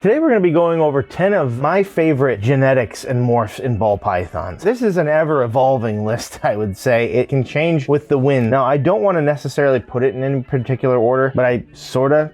Today we're going to be going over 10 of my favorite genetics and morphs in ball pythons. This is an ever-evolving list, I would say. It can change with the wind. Now, I don't want to necessarily put it in any particular order, but I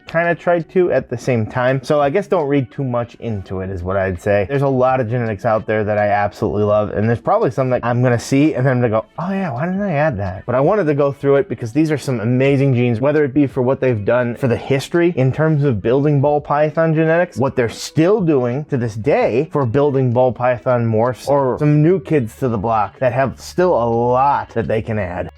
kind of tried to at the same time. So I guess don't read too much into it is what I'd say. There's a lot of genetics out there that I absolutely love, and there's probably some that I'm going to see and then I'm going to go, oh yeah, why didn't I add that? But I wanted to go through it because these are some amazing genes, whether it be for what they've done for the history in terms of building ball python genetics, what they're still doing to this day for building ball python morphs, or some new kids to the block that have still a lot that they can add.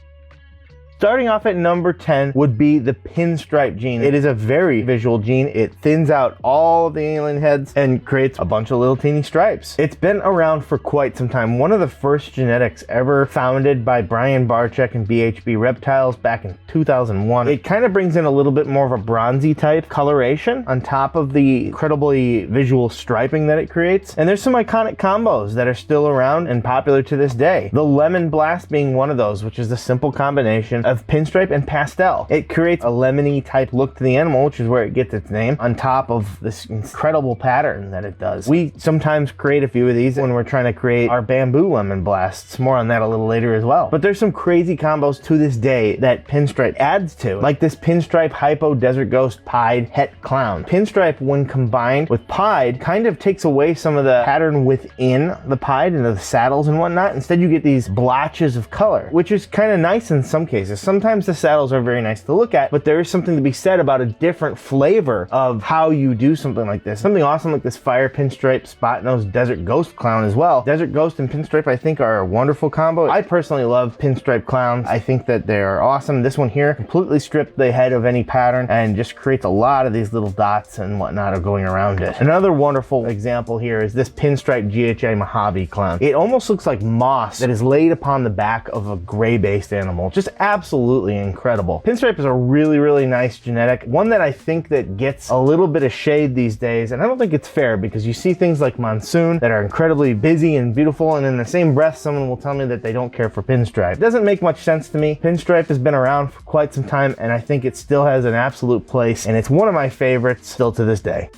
Starting off at number 10 would be the pinstripe gene. It is a very visual gene. It thins out all of the alien heads and creates a bunch of little teeny stripes. It's been around for quite some time. One of the first genetics ever founded by Brian Barczyk and BHB Reptiles back in 2001. It kind of brings in a little bit more of a bronzy type coloration on top of the incredibly visual striping that it creates. And there's some iconic combos that are still around and popular to this day. The Lemon Blast being one of those, which is the simple combination of pinstripe and pastel. It creates a lemony type look to the animal, which is where it gets its name, on top of this incredible pattern that it does. We sometimes create a few of these when we're trying to create our bamboo lemon blasts. More on that a little later as well. But there's some crazy combos to this day that pinstripe adds to, like this pinstripe hypo desert ghost pied het clown. Pinstripe, when combined with pied, kind of takes away some of the pattern within the pied and the saddles and whatnot. Instead, you get these blotches of color, which is kind of nice in some cases. Sometimes the saddles are very nice to look at, but there is something to be said about a different flavor of how you do something like this. Something awesome like this fire pinstripe spot nose desert ghost clown as well. Desert ghost and pinstripe, I think, are a wonderful combo. I personally love pinstripe clowns. I think that they are awesome. This one here completely stripped the head of any pattern and just creates a lot of these little dots and whatnot are going around it. Another wonderful example here is this pinstripe GHI Mojave clown. It almost looks like moss that is laid upon the back of a gray-based animal. Just absolutely incredible. Pinstripe is a really nice genetic, one that I think that gets a little bit of shade these days, and I don't think it's fair because you see things like Monsoon that are incredibly busy and beautiful, and in the same breath someone will tell me that they don't care for pinstripe. It doesn't make much sense to me. Pinstripe has been around for quite some time and I think it still has an absolute place, and it's one of my favorites still to this day.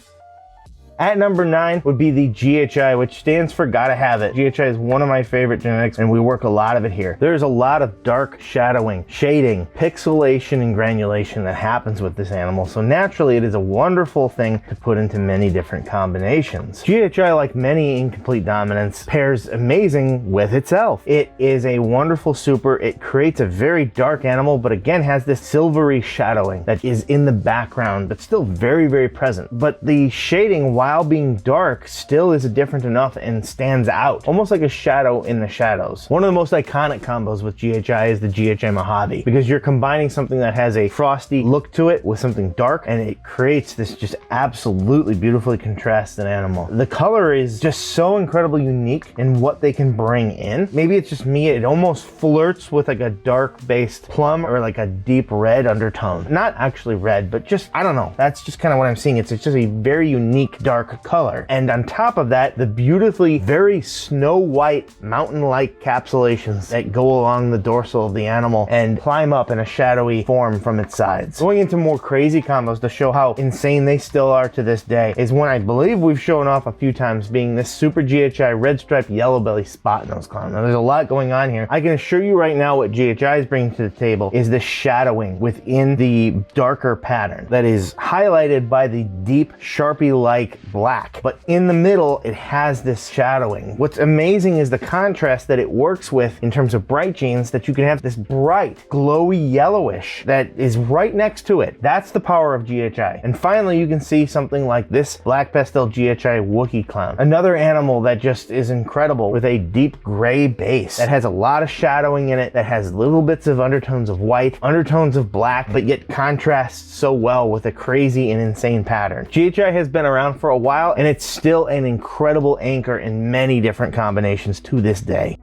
At number 9 would be the GHI, which stands for Gotta Have It. GHI is one of my favorite genetics, and we work a lot of it here. There's a lot of dark shadowing, shading, pixelation, and granulation that happens with this animal, so naturally it is a wonderful thing to put into many different combinations. GHI, like many incomplete dominants, pairs amazing with itself. It is a wonderful super. It creates a very dark animal, but again has this silvery shadowing that is in the background, but still very present. But the shading, while being dark, still is different enough and stands out, almost like a shadow in the shadows. One of the most iconic combos with GHI is the GHI Mojave, because you're combining something that has a frosty look to it with something dark, and it creates this just absolutely beautifully contrasted animal. The color is just so incredibly unique in what they can bring in. Maybe it's just me, it almost flirts with like a dark based plum or like a deep red undertone. Not actually red, but just, I don't know, that's just kind of what I'm seeing. It's just a very unique dark color, and on top of that, the beautifully very snow white mountain-like capsulations that go along the dorsal of the animal and climb up in a shadowy form from its sides. Going into more crazy combos to show how insane they still are to this day is one I believe we've shown off a few times, being this super GHI red stripe yellow belly spot nose clown. Now there's a lot going on here. I can assure you right now what GHI is bringing to the table is the shadowing within the darker pattern that is highlighted by the deep Sharpie-like black, but in the middle it has this shadowing. What's amazing is the contrast that it works with in terms of bright genes, that you can have this bright glowy yellowish that is right next to it. That's the power of GHI. And finally you can see something like this black pastel GHI Wookiee clown, another animal that just is incredible with a deep gray base that has a lot of shadowing in it, that has little bits of undertones of white, undertones of black, but yet contrasts so well with a crazy and insane pattern. GHI has been around for a while, and it's still an incredible anchor in many different combinations to this day.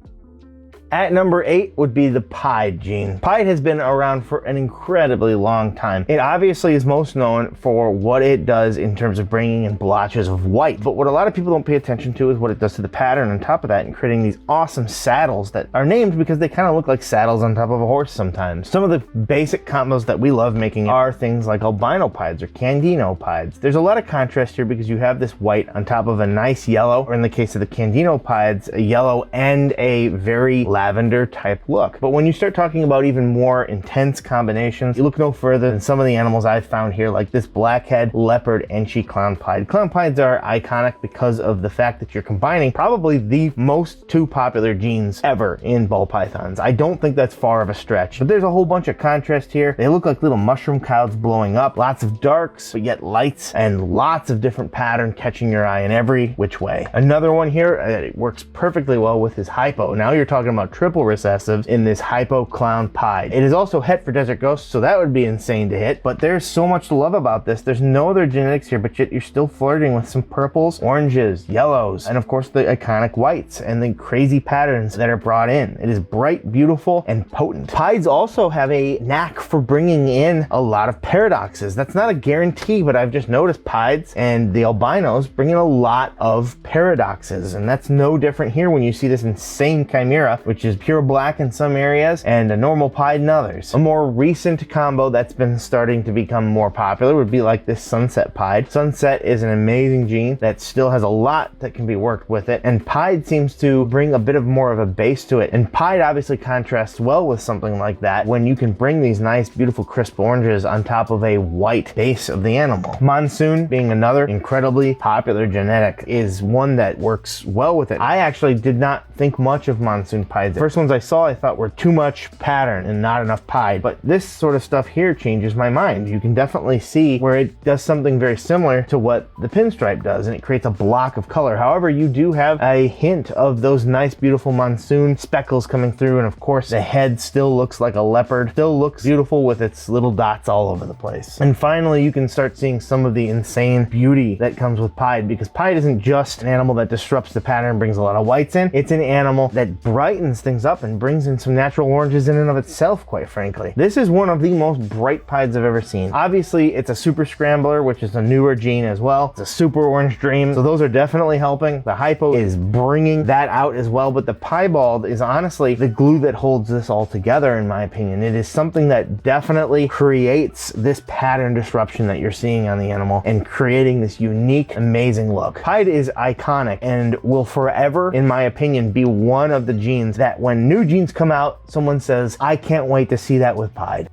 At number 8 would be the Pied gene. Pied has been around for an incredibly long time. It obviously is most known for what it does in terms of bringing in blotches of white, but what a lot of people don't pay attention to is what it does to the pattern on top of that and creating these awesome saddles that are named because they kind of look like saddles on top of a horse sometimes. Some of the basic combos that we love making are things like albino pieds or candino pieds. There's a lot of contrast here because you have this white on top of a nice yellow, or in the case of the candino pieds, a yellow and a very lavender type look. But when you start talking about even more intense combinations, you look no further than some of the animals I've found here, like this blackhead leopard Enchi clown pied. Clown pieds are iconic because of the fact that you're combining probably the most two popular genes ever in ball pythons. I don't think that's far of a stretch, but there's a whole bunch of contrast here. They look like little mushroom clouds blowing up, lots of darks, but yet lights, and lots of different pattern catching your eye in every which way. Another one here, it works perfectly well with his hypo. Now you're talking about triple recessives in this hypo clown pied. It is also het for desert ghosts, so that would be insane to hit, but there's so much to love about this. There's no other genetics here, but yet you're still flirting with some purples, oranges, yellows, and of course the iconic whites and the crazy patterns that are brought in. It is bright, beautiful, and potent. Pieds also have a knack for bringing in a lot of paradoxes. That's not a guarantee, but I've just noticed pieds and the albinos bring in a lot of paradoxes, and that's no different here when you see this insane chimera, which is pure black in some areas and a normal pied in others. A more recent combo that's been starting to become more popular would be like this sunset pied. Sunset is an amazing gene that still has a lot that can be worked with it, and pied seems to bring a bit of more of a base to it, and pied obviously contrasts well with something like that when you can bring these nice beautiful crisp oranges on top of a white base of the animal. Monsoon, being another incredibly popular genetic, is one that works well with it. I actually did not think much of monsoon pieds. The first ones I saw I thought were too much pattern and not enough pied, but this sort of stuff here changes my mind. You can definitely see where it does something very similar to what the pinstripe does, and it creates a block of color. However, you do have a hint of those nice beautiful monsoon speckles coming through, and of course the head still looks like a leopard, still looks beautiful with its little dots all over the place. And finally, you can start seeing some of the insane beauty that comes with pied, because pied isn't just an animal that disrupts the pattern and brings a lot of whites in. It's an animal that brightens things up and brings in some natural oranges in and of itself, quite frankly. This is one of the most bright pieds I've ever seen. Obviously, it's a super scrambler, which is a newer gene as well. It's a super orange dream, so those are definitely helping. The hypo is bringing that out as well, but the piebald is honestly the glue that holds this all together, in my opinion. It is something that definitely creates this pattern disruption that you're seeing on the animal and creating this unique, amazing look. Pied is iconic and will forever, in my opinion, be one of the genes that when new genes come out, someone says, I can't wait to see that with pied.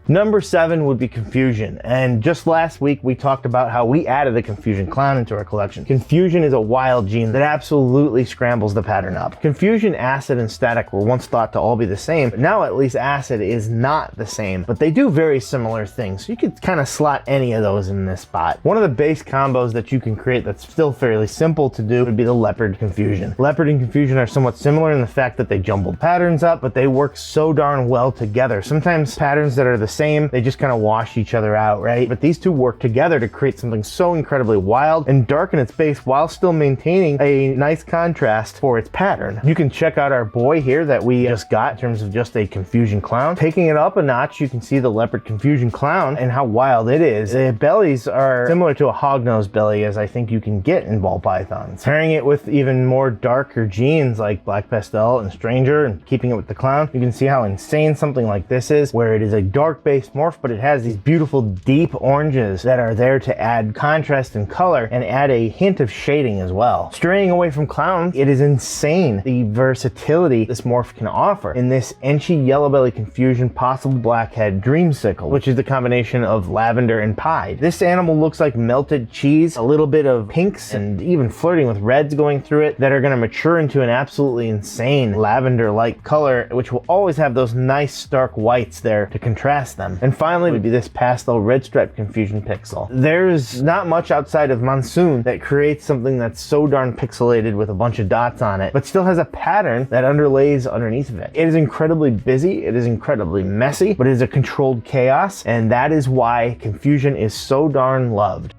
Number 7 would be Confusion, and just last week we talked about how we added a Confusion clown into our collection. Confusion is a wild gene that absolutely scrambles the pattern up. Confusion, Acid, and Static were once thought to all be the same, but now at least Acid is not the same, but they do very similar things, so you could kind of slot any of those in this spot. One of the base combos that you can create that's still fairly simple to do would be the Leopard Confusion. Leopard and Confusion are somewhat similar in the fact that they jumble patterns up, but they work so darn well together. Sometimes patterns that are the same, they just kind of wash each other out, right? But these two work together to create something so incredibly wild and dark in its base while still maintaining a nice contrast for its pattern. You can check out our boy here that we just got in terms of just a Confusion clown. Taking it up a notch, you can see the Leopard Confusion clown and how wild it is. The bellies are similar to a hognose belly, as I think you can get in ball pythons. Pairing it with even more darker genes like Black Pastel and Stranger and keeping it with the clown, you can see how insane something like this is, where it is a dark base morph, but it has these beautiful deep oranges that are there to add contrast and color and add a hint of shading as well. Straying away from clown, it is insane the versatility this morph can offer in this Enchi Yellow Belly Confusion Possible Blackhead Dreamsicle, which is the combination of lavender and pied. This animal looks like melted cheese, a little bit of pinks and even flirting with reds going through it that are going to mature into an absolutely insane lavender-like color, which will always have those nice stark whites there to contrast them. And finally would be this pastel red stripe Confusion pixel. There's not much outside of Monsoon that creates something that's so darn pixelated with a bunch of dots on it, but still has a pattern that underlays underneath of it. It is incredibly busy, it is incredibly messy, but it is a controlled chaos, and that is why Confusion is so darn loved.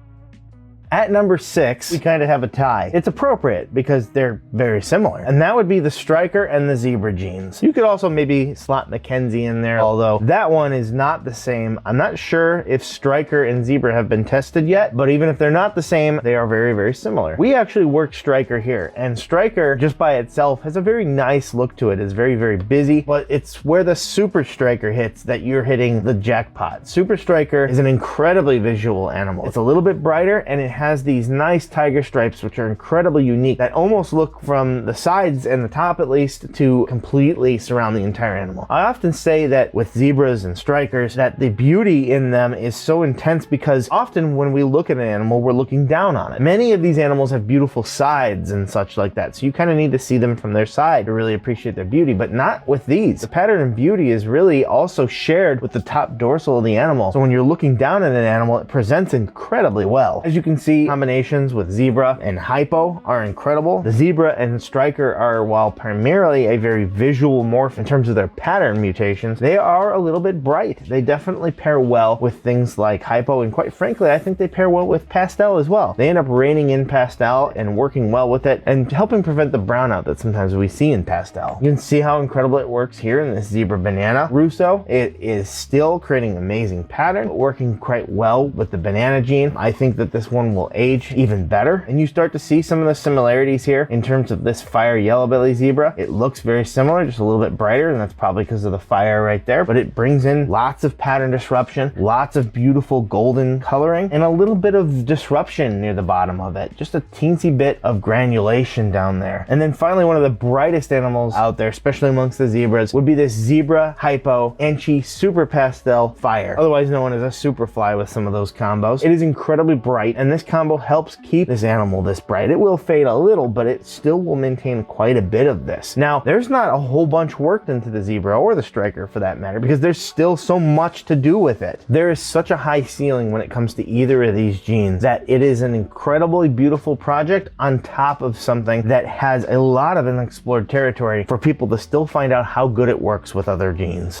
At number 6, we kind of have a tie. It's appropriate because they're very similar, and that would be the striker and the zebra jeans. You could also maybe slot Mackenzie in there, although that one is not the same. I'm not sure if striker and zebra have been tested yet, but even if they're not the same, they are very, very similar. We actually work striker here, and striker just by itself has a very nice look to it. It's very, very busy, but it's where the super striker hits that you're hitting the jackpot. Super striker is an incredibly visual animal. It's a little bit brighter, and it has these nice tiger stripes, which are incredibly unique, that almost look from the sides and the top at least to completely surround the entire animal. I often say that with zebras and strikers that the beauty in them is so intense because often when we look at an animal, we're looking down on it. Many of these animals have beautiful sides and such like that, so you kind of need to see them from their side to really appreciate their beauty, but not with these. The pattern and beauty is really also shared with the top dorsal of the animal, so when you're looking down at an animal, it presents incredibly well. As you can see, combinations with zebra and hypo are incredible. The zebra and striker are, while primarily a very visual morph in terms of their pattern mutations, they are a little bit bright. They definitely pair well with things like hypo, and quite frankly, I think they pair well with pastel as well. They end up reining in pastel and working well with it and helping prevent the brownout that sometimes we see in pastel. You can see how incredible it works here in this zebra banana Russo. It is still creating amazing pattern, working quite well with the banana gene. I think that this one will age even better, and you start to see some of the similarities here in terms of this fire yellow belly zebra. It looks very similar, just a little bit brighter, and that's probably because of the fire right there, but it brings in lots of pattern disruption, lots of beautiful golden coloring, and a little bit of disruption near the bottom of it. Just a teensy bit of granulation down there. And then finally, one of the brightest animals out there, especially amongst the zebras, would be this zebra hypo Enchi super pastel fire, otherwise known as a superfly with some of those combos. It is incredibly bright, and this combo helps keep this animal this bright. It will fade a little, but it still will maintain quite a bit of this. Now, there's not a whole bunch worked into the zebra or the striker for that matter, because there's still so much to do with it. There is such a high ceiling when it comes to either of these genes that it is an incredibly beautiful project on top of something that has a lot of unexplored territory for people to still find out how good it works with other genes.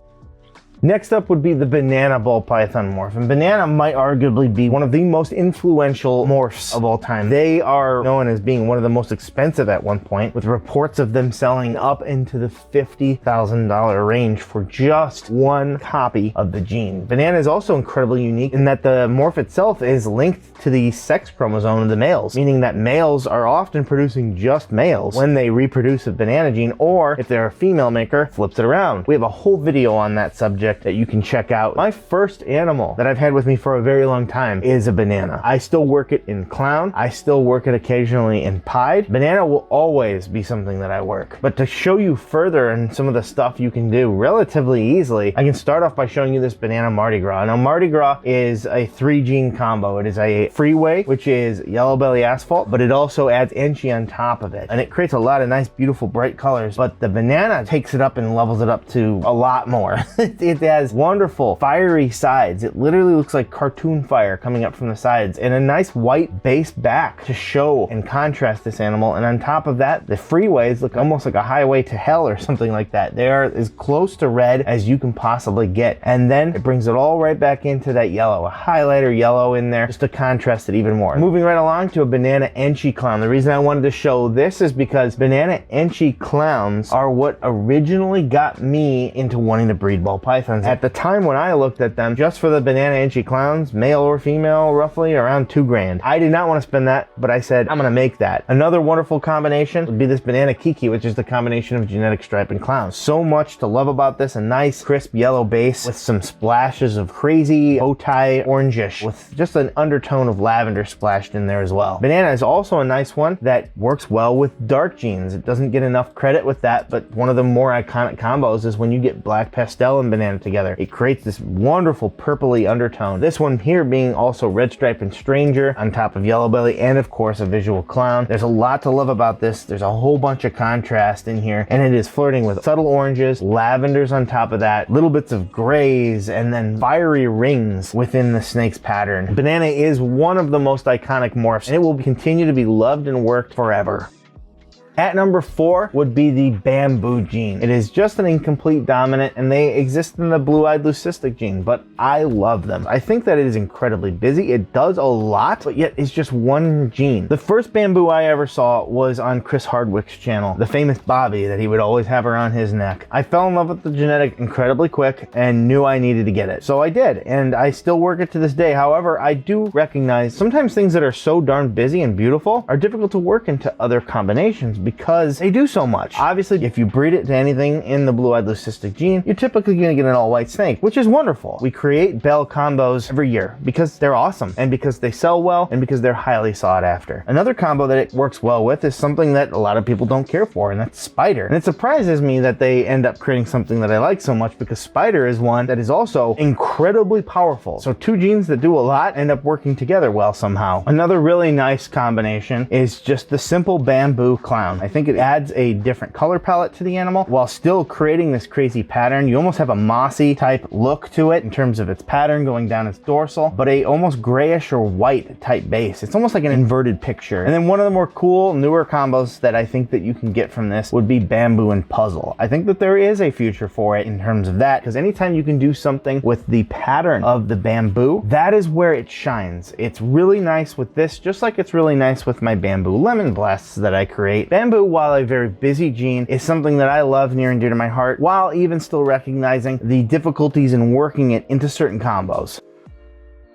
Next up would be the banana ball python morph, and banana might arguably be one of the most influential morphs of all time. They are known as being one of the most expensive at one point, with reports of them selling up into the $50,000 range for just one copy of the gene. Banana is also incredibly unique in that the morph itself is linked to the sex chromosome of the males, meaning that males are often producing just males when they reproduce a banana gene, or if they're a female maker, flips it around. We have a whole video on that subject that you can check out. My first animal that I've had with me for a very long time is a banana. I still work it in clown. I still work it occasionally in pied. Banana will always be something that I work. But to show you further and some of the stuff you can do relatively easily, I can start off by showing you this banana Mardi Gras. Now, Mardi Gras is a 3-gene combo. It is a freeway, which is yellow belly asphalt, but it also adds Enchi on top of it. And it creates a lot of nice, beautiful, bright colors. But the banana takes it up and levels it up to a lot more. It has wonderful fiery sides. It literally looks like cartoon fire coming up from the sides, and a nice white base back to show and contrast this animal. And on top of that, the freeways look almost like a highway to hell or something like that. They are as close to red as you can possibly get. And then it brings it all right back into that yellow, a highlighter yellow in there just to contrast it even more. Moving right along to a banana Enchi clown. The reason I wanted to show this is because banana Enchi clowns are what originally got me into wanting to breed ball pythons. At the time when I looked at them, just for the banana Enchi clowns, male or female, roughly around $2,000. I did not want to spend that, but I said, I'm gonna make that. Another wonderful combination would be this banana Kiki, which is the combination of genetic stripe and clown. So much to love about this. A nice crisp yellow base with some splashes of crazy bow tie orangish with just an undertone of lavender splashed in there as well. Banana is also a nice one that works well with dark genes. It doesn't get enough credit with that, but one of the more iconic combos is when you get black pastel and banana together. It creates this wonderful purpley undertone. This one here being also red stripe and stranger on top of yellow belly, and of course a visual clown. There's a lot to love about this. There's a whole bunch of contrast in here, and it is flirting with subtle oranges, lavenders on top of that, little bits of grays, and then fiery rings within the snake's pattern. Banana is one of the most iconic morphs, and it will continue to be loved and worked forever. At number 4 would be the bamboo gene. It is just an incomplete dominant, and they exist in the blue-eyed leucistic gene, but I love them. I think that it is incredibly busy. It does a lot, but yet it's just one gene. The first bamboo I ever saw was on Chris Hardwick's channel, the famous Bobby that he would always have around his neck. I fell in love with the genetic incredibly quick and knew I needed to get it. So I did, and I still work it to this day. However, I do recognize sometimes things that are so darn busy and beautiful are difficult to work into other combinations because they do so much. Obviously, if you breed it to anything in the blue-eyed leucistic gene, you're typically going to get an all-white snake, which is wonderful. We create Bell combos every year because they're awesome and because they sell well and because they're highly sought after. Another combo that it works well with is something that a lot of people don't care for, and that's Spider. And it surprises me that they end up creating something that I like so much because Spider is one that is also incredibly powerful. So two genes that do a lot end up working together well somehow. Another really nice combination is just the simple bamboo clown. I think it adds a different color palette to the animal while still creating this crazy pattern. You almost have a mossy type look to it in terms of its pattern going down its dorsal, but a almost grayish or white type base. It's almost like an inverted picture. And then one of the more cool, newer combos that I think that you can get from this would be bamboo and puzzle. I think that there is a future for it in terms of that, because anytime you can do something with the pattern of the bamboo, that is where it shines. It's really nice with this, just like it's really nice with my bamboo lemon blasts that I create. Bamboo, while a very busy gene, is something that I love near and dear to my heart, while even still recognizing the difficulties in working it into certain combos.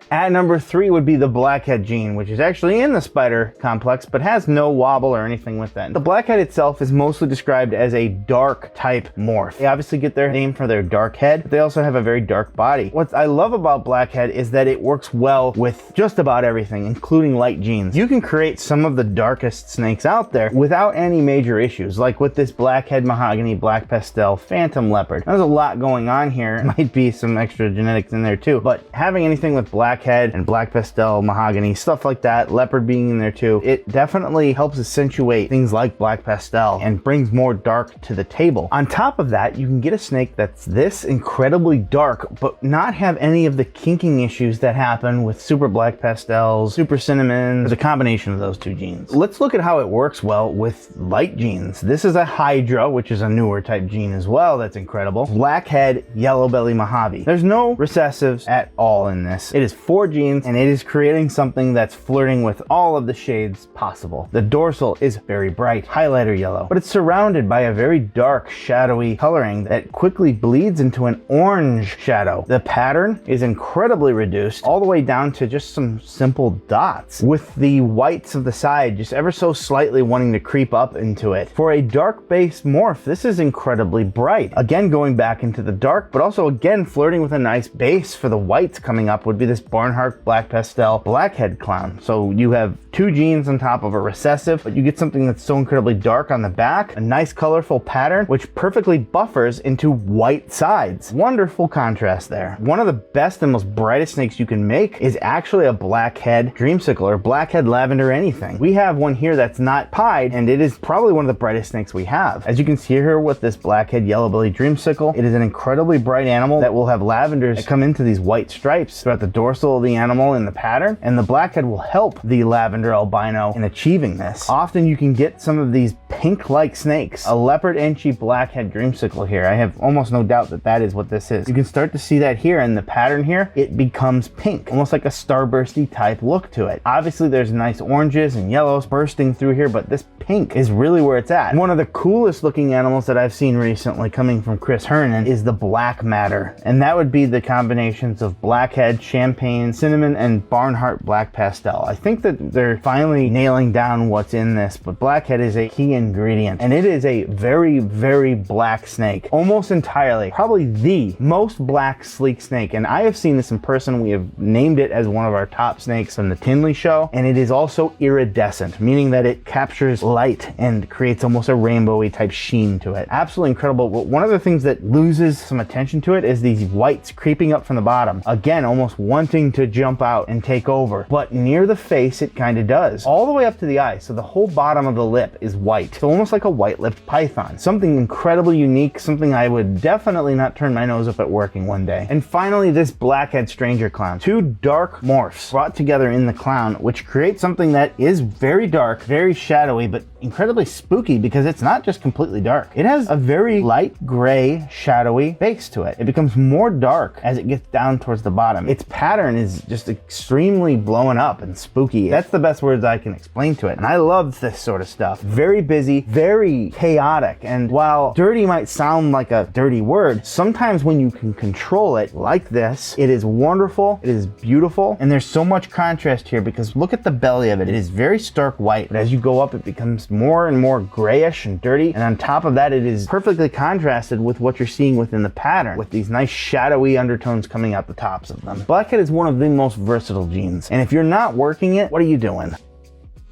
At number 3 would be the blackhead gene, which is actually in the spider complex, but has no wobble or anything with it. The blackhead itself is mostly described as a dark type morph. They obviously get their name for their dark head, but they also have a very dark body. What I love about blackhead is that it works well with just about everything, including light genes. You can create some of the darkest snakes out there without any major issues, like with this blackhead mahogany, black pastel, phantom leopard. There's a lot going on here. Might be some extra genetics in there too, but having anything with blackhead and black pastel, mahogany, stuff like that, leopard being in there too, it definitely helps accentuate things like black pastel and brings more dark to the table. On top of that, you can get a snake that's this incredibly dark, but not have any of the kinking issues that happen with super black pastels, super cinnamon. There's a combination of those two genes. Let's look at how it works well with light genes. This is a Hydra, which is a newer type gene as well that's incredible. Blackhead, yellow belly Mojave. There's no recessives at all in this. It is 4 genes, and it is creating something that's flirting with all of the shades possible. The dorsal is very bright, highlighter yellow, but it's surrounded by a very dark, shadowy coloring that quickly bleeds into an orange shadow. The pattern is incredibly reduced, all the way down to just some simple dots, with the whites of the side just ever so slightly wanting to creep up into it. For a dark base morph, this is incredibly bright. Again, going back into the dark, but also again flirting with a nice base for the whites coming up would be this Barnhart black pastel blackhead clown. So you have 2 genes on top of a recessive, but you get something that's so incredibly dark on the back, a nice colorful pattern, which perfectly buffers into white sides. Wonderful contrast there. One of the best and most brightest snakes you can make is actually a blackhead dreamsicle or blackhead lavender anything. We have one here that's not pied, and it is probably one of the brightest snakes we have. As you can see here with this blackhead yellow belly dreamsicle, it is an incredibly bright animal that will have lavenders that come into these white stripes throughout the dorsal of the animal in the pattern, and the blackhead will help the lavender albino in achieving this. Often you can get some of these pink-like snakes. A leopard enchi blackhead dreamsicle here. I have almost no doubt that that is what this is. You can start to see that here in the pattern here. It becomes pink, almost like a starbursty type look to it. Obviously there's nice oranges and yellows bursting through here, but this pink is really where it's at. One of the coolest looking animals that I've seen recently coming from Chris Hernan is the black matter, and that would be the combinations of blackhead, champagne, cinnamon, and Barnhart black pastel. I think that they're finally nailing down what's in this, but blackhead is a key ingredient, and it is a very, very black snake, almost entirely, probably the most black sleek snake. And I have seen this in person. We have named it as one of our top snakes from the Tinley show, and it is also iridescent, meaning that it captures light and creates almost a rainbowy type sheen to it. Absolutely incredible. But one of the things that loses some attention to it is these whites creeping up from the bottom, again almost wanting seem to jump out and take over, but near the face it kind of does, all the way up to the eye. So the whole bottom of the lip is white, so almost like a white-lipped python. Something incredibly unique, something I would definitely not turn my nose up at working one day. And finally, this blackhead stranger clown. Two dark morphs brought together in the clown, which creates something that is very dark, very shadowy, but incredibly spooky because it's not just completely dark. It has a very light gray, shadowy base to it. It becomes more dark as it gets down towards the bottom. Its pattern is just extremely blown up and spooky. That's the best words I can explain to it. And I love this sort of stuff. Very busy, very chaotic. And while dirty might sound like a dirty word, sometimes when you can control it like this, it is wonderful, it is beautiful, and there's so much contrast here because look at the belly of it. It is very stark white, but as you go up, it becomes more and more grayish and dirty. And on top of that, it is perfectly contrasted with what you're seeing within the pattern, with these nice shadowy undertones coming out the tops of them. Blackhead is one of the most versatile genes, and if you're not working it, what are you doing?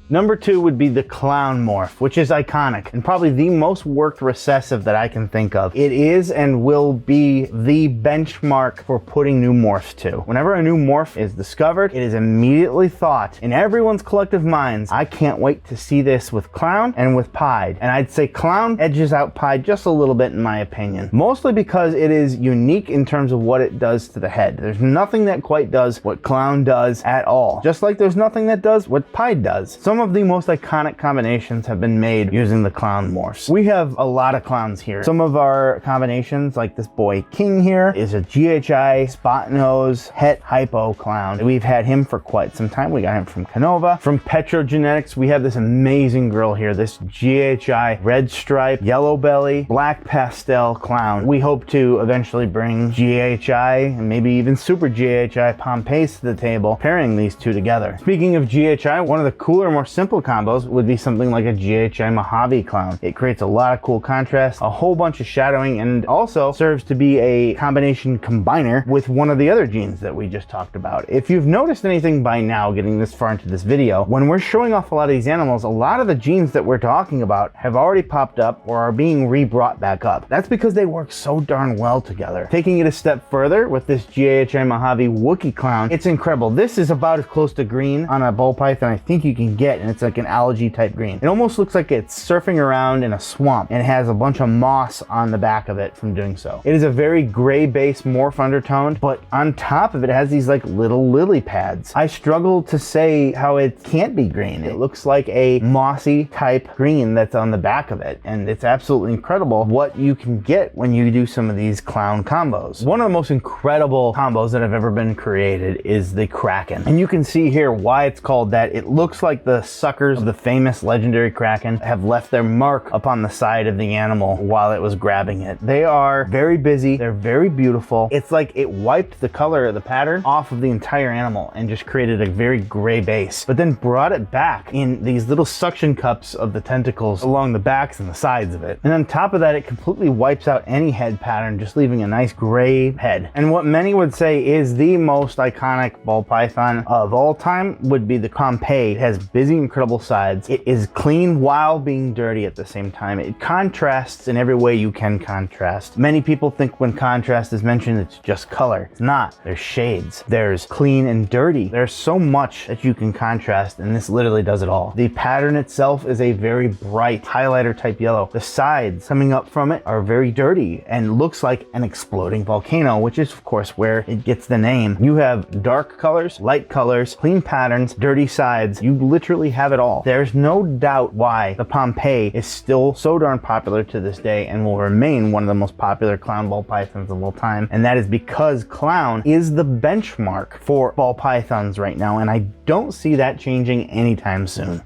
Number 2 would be the clown morph, which is iconic and probably the most worked recessive that I can think of. It is and will be the benchmark for putting new morphs to. Whenever a new morph is discovered, it is immediately thought in everyone's collective minds, I can't wait to see this with clown and with pied. And I'd say clown edges out pied just a little bit in my opinion, mostly because it is unique in terms of what it does to the head. There's nothing that quite does what clown does at all, just like there's nothing that does what pied does. Some of the most iconic combinations have been made using the clown morphs. We have a lot of clowns here. Some of our combinations, like this boy King here, is a GHI spot nose het hypo clown. We've had him for quite some time. We got him from Canova. From Petrogenetics, we have this amazing girl here, this GHI red stripe, yellow belly, black pastel clown. We hope to eventually bring GHI and maybe even super GHI Pompeii to the table, pairing these two together. Speaking of GHI, one of the cooler, more simple combos would be something like a GHI Mojave clown. It creates a lot of cool contrast, a whole bunch of shadowing, and also serves to be a combination combiner with one of the other genes that we just talked about. If you've noticed anything by now, getting this far into this video, when we're showing off a lot of these animals, a lot of the genes that we're talking about have already popped up or are being re-brought back up. That's because they work so darn well together. Taking it a step further with this GHI Mojave Wookiee clown, it's incredible. This is about as close to green on a ball python I think you can get, and it's like an algae type green. It almost looks like it's surfing around in a swamp and it has a bunch of moss on the back of it from doing so. It is a very gray base morph undertone, but on top of it has these like little lily pads. I struggle to say how it can't be green. It looks like a mossy type green that's on the back of it, and it's absolutely incredible what you can get when you do some of these clown combos. One of the most incredible combos that have ever been created is the Kraken, and you can see here why it's called that. It looks like the suckers of the famous legendary Kraken have left their mark upon the side of the animal while it was grabbing it. They are very busy, they're very beautiful. It's like it wiped the color of the pattern off of the entire animal and just created a very gray base, but then brought it back in these little suction cups of the tentacles along the backs and the sides of it. And on top of that, it completely wipes out any head pattern, just leaving a nice gray head. And what many would say is the most iconic ball python of all time would be the Pompeii. It has busy, incredible sides. It is clean while being dirty at the same time. It contrasts in every way you can contrast. Many people think when contrast is mentioned, it's just color. It's not. There's shades. There's clean and dirty. There's so much that you can contrast, and this literally does it all. The pattern itself is a very bright highlighter type yellow. The sides coming up from it are very dirty and looks like an exploding volcano, which is of course where it gets the name. You have dark colors, light colors, clean patterns, dirty sides. You literally have it all. There's no doubt why the Pompeii is still so darn popular to this day and will remain one of the most popular clown ball pythons of all time. And that is because clown is the benchmark for ball pythons right now, and I don't see that changing anytime soon.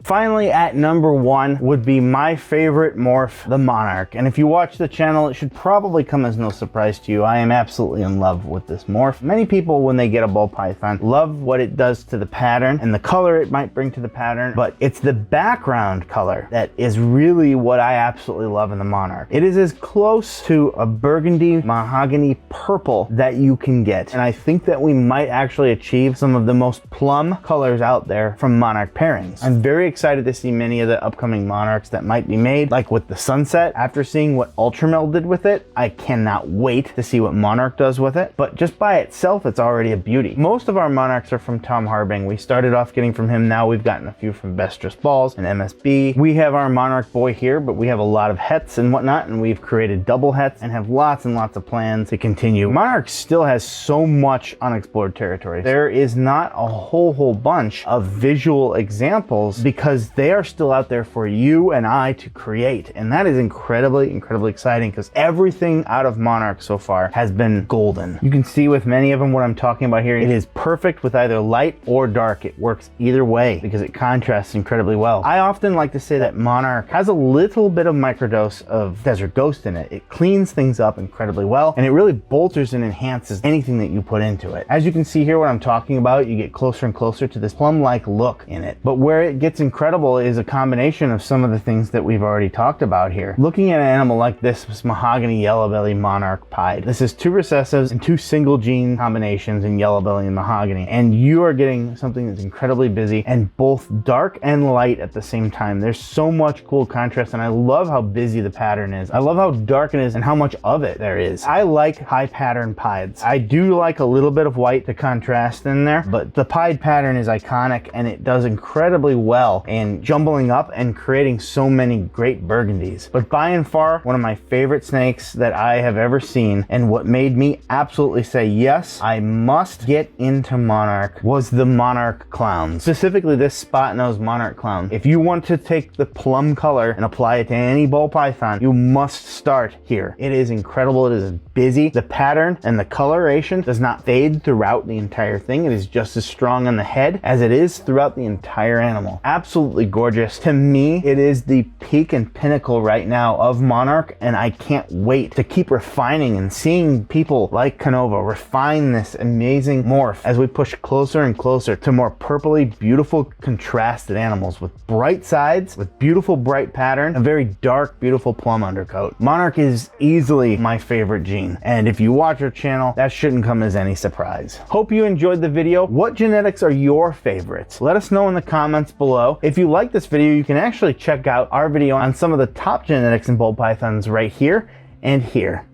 Finally, at number 1 would be my favorite morph, the Monarch. And if you watch the channel, it should probably come as no surprise to you. I am absolutely in love with this morph. Many people, when they get a ball python, love what it does to the pattern and the color it might bring to the pattern, but it's the background color that is really what I absolutely love in the Monarch. It is as close to a burgundy mahogany purple that you can get. And I think that we might actually achieve some of the most plum colors out there from Monarch pairings. I'm very excited to see many of the upcoming monarchs that might be made, like with the Sunset. After seeing what Ultramel did with it, I cannot wait to see what Monarch does with it. But just by itself, it's already a beauty. Most of our monarchs are from Tom Harbing. We started off getting from him. Now we've gotten a few from Bestress Balls and MSB. We have our Monarch boy here, but we have a lot of hets and whatnot, and we've created double hets and have lots and lots of plans to continue. Monarch still has so much unexplored territory. There is not a whole bunch of visual examples because they are still out there for you and I to create. And that is incredibly exciting because everything out of Monarch so far has been golden. You can see with many of them what I'm talking about here. It is perfect with either light or dark. It works either way because it contrasts incredibly well. I often like to say that Monarch has a little bit of microdose of Desert Ghost in it. It cleans things up incredibly well, and it really bolsters and enhances anything that you put into it. As you can see here, what I'm talking about, you get closer and closer to this plum-like look in it. But where it gets incredible is a combination of some of the things that we've already talked about here. Looking at an animal like this mahogany yellow belly monarch pied. This is 2 recessives and 2 single gene combinations in yellow belly and mahogany, and you are getting something that's incredibly busy and both dark and light at the same time. There's so much cool contrast, and I love how busy the pattern is. I love how dark it is and how much of it there is. I like high pattern pieds. I do like a little bit of white to contrast in there, but the pied pattern is iconic and it does incredibly well in jumbling up and creating so many great burgundies. But by and far, one of my favorite snakes that I have ever seen, and what made me absolutely say, yes, I must get into Monarch, was the Monarch Clown. Specifically this spot nose Monarch Clown. If you want to take the plum color and apply it to any ball python, you must start here. It is incredible. It is busy. The pattern and the coloration does not fade throughout the entire thing. It is just as strong on the head as it is throughout the entire animal. Absolutely gorgeous. To me, it is the peak and pinnacle right now of Monarch, and I can't wait to keep refining and seeing people like Canova refine this amazing morph as we push closer and closer to more purpley, beautiful, contrasted animals with bright sides, with beautiful bright pattern, a very dark, beautiful plum undercoat. Monarch is easily my favorite gene, and if you watch our channel, that shouldn't come as any surprise. Hope you enjoyed the video. What genetics are your favorites? Let us know in the comments below. If you like this video, you can actually check out our video on some of the top genetics in ball pythons right here and here.